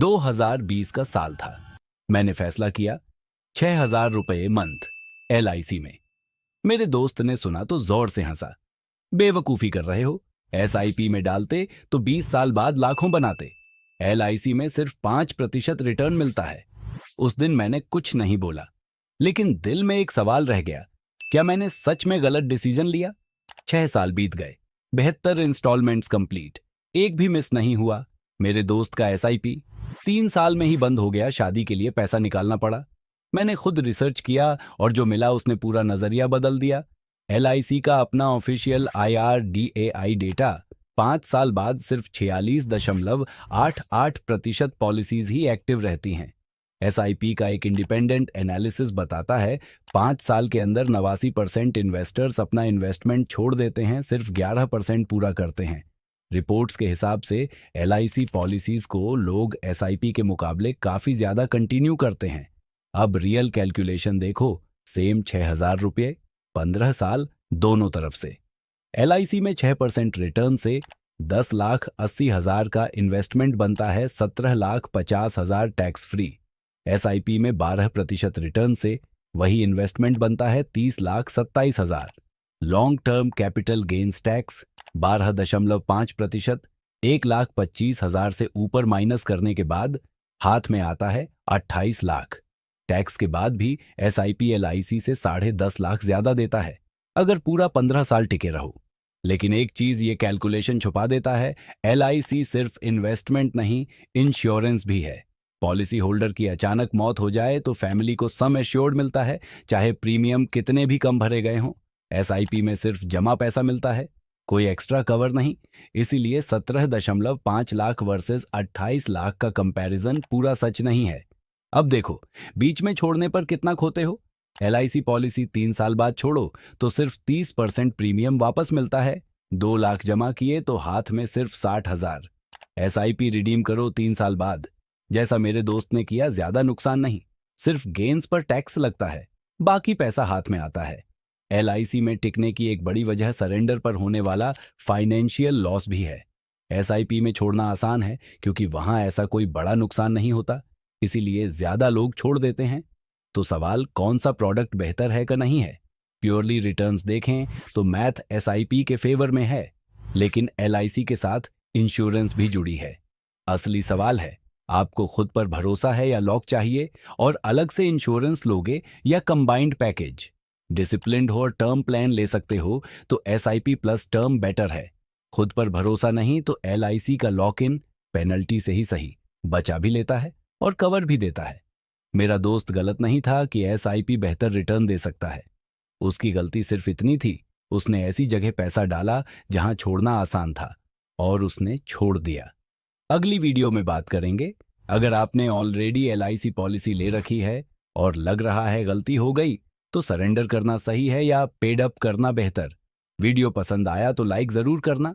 2020 का साल था। मैंने फैसला किया 6,000 रुपये मंथ LIC में। मेरे दोस्त ने सुना तो जोर से हंसा। बेवकूफी कर रहे हो, SIP में डालते तो 20 साल बाद लाखों बनाते। LIC में सिर्फ 5% रिटर्न मिलता है। उस दिन मैंने कुछ नहीं बोला, लेकिन दिल में एक सवाल रह गया, क्या मैंने सच में गलत डिसीजन लिया? 6 साल बीत गए, 72 इंस्टॉलमेंट्स कंप्लीट, एक भी मिस नहीं हुआ। मेरे दोस्त का SIP 3 साल में ही बंद हो गया, शादी के लिए पैसा निकालना पड़ा। मैंने खुद रिसर्च किया और जो मिला उसने पूरा नजरिया बदल दिया। LIC का अपना ऑफिशियल IRDAI डेटा 5 साल बाद सिर्फ 46.88% पॉलिसीज ही एक्टिव रहती हैं। SIP का एक इंडिपेंडेंट एनालिसिस बताता है 5 साल के अंदर 89% इन्वेस्टर्स अपना इन्वेस्टमेंट छोड़ देते हैं, सिर्फ 11% पूरा करते हैं। रिपोर्ट्स के हिसाब से LIC पॉलिसीज को लोग SIP के मुकाबले काफी ज्यादा कंटिन्यू करते हैं। अब रियल कैलकुलेशन देखो, सेम 6,000 रुपये 15 साल दोनों तरफ से। LIC में 6% रिटर्न से 10,80,000 का इन्वेस्टमेंट बनता है 17,50,000 टैक्स फ्री। SIP में 12% रिटर्न से वही इन्वेस्टमेंट बनता है 30,27,000। Long term capital gains tax 12.5%, 1,25,000 से ऊपर माइनस करने के बाद हाथ में आता है 28 लाख। टैक्स के बाद भी SIP LIC से 10.5 लाख ज्यादा देता है अगर पूरा 15 साल टिके रहो। लेकिन एक चीज ये कैलकुलेशन छुपा देता है, LIC सिर्फ इन्वेस्टमेंट नहीं, इंश्योरेंस भी है। पॉलिसी होल्डर की अचानक मौत हो जाए तो फैमिली को सम एश्योर्ड मिलता है, चाहे प्रीमियम कितने भी कम भरे गए हों। SIP में सिर्फ जमा पैसा मिलता है, कोई एक्स्ट्रा कवर नहीं। इसीलिए 17.5 लाख वर्सेस 28 लाख का कंपैरिजन पूरा सच नहीं है। अब देखो, बीच में छोड़ने पर कितना खोते हो। LIC पॉलिसी 3 साल बाद छोड़ो तो सिर्फ 30% प्रीमियम वापस मिलता है। 2 लाख जमा किए तो हाथ में सिर्फ 60,000। SIP रिडीम करो 3 साल बाद, जैसा मेरे दोस्त ने किया, ज्यादा नुकसान नहीं, सिर्फ गेन्स पर टैक्स लगता है, बाकी पैसा हाथ में आता है। LIC में टिकने की एक बड़ी वजह सरेंडर पर होने वाला फाइनेंशियल लॉस भी है। SIP में छोड़ना आसान है क्योंकि वहां ऐसा कोई बड़ा नुकसान नहीं होता, इसीलिए ज्यादा लोग छोड़ देते हैं। तो सवाल कौन सा प्रोडक्ट बेहतर है का नहीं है। प्योरली रिटर्न्स देखें तो मैथ SIP के फेवर में है, लेकिन LIC के साथ इंश्योरेंस भी जुड़ी है। असली सवाल है, आपको खुद पर भरोसा है या लॉक चाहिए, और अलग से इंश्योरेंस लोगे या कंबाइंड पैकेज। डिसिप्लिन्ड हो और टर्म प्लान ले सकते हो तो SIP प्लस टर्म बेटर है। खुद पर भरोसा नहीं तो LIC का लॉक इन पेनल्टी से ही सही, बचा भी लेता है और कवर भी देता है। मेरा दोस्त गलत नहीं था कि SIP बेहतर रिटर्न दे सकता है। उसकी गलती सिर्फ इतनी थी, उसने ऐसी जगह पैसा डाला जहां छोड़ना आसान था, और उसने छोड़ दिया। अगली वीडियो में बात करेंगे, अगर आपने ऑलरेडी LIC पॉलिसी ले रखी है और लग रहा है गलती हो गई, तो सरेंडर करना सही है या पेड अप करना बेहतर। वीडियो पसंद आया तो लाइक जरूर करना।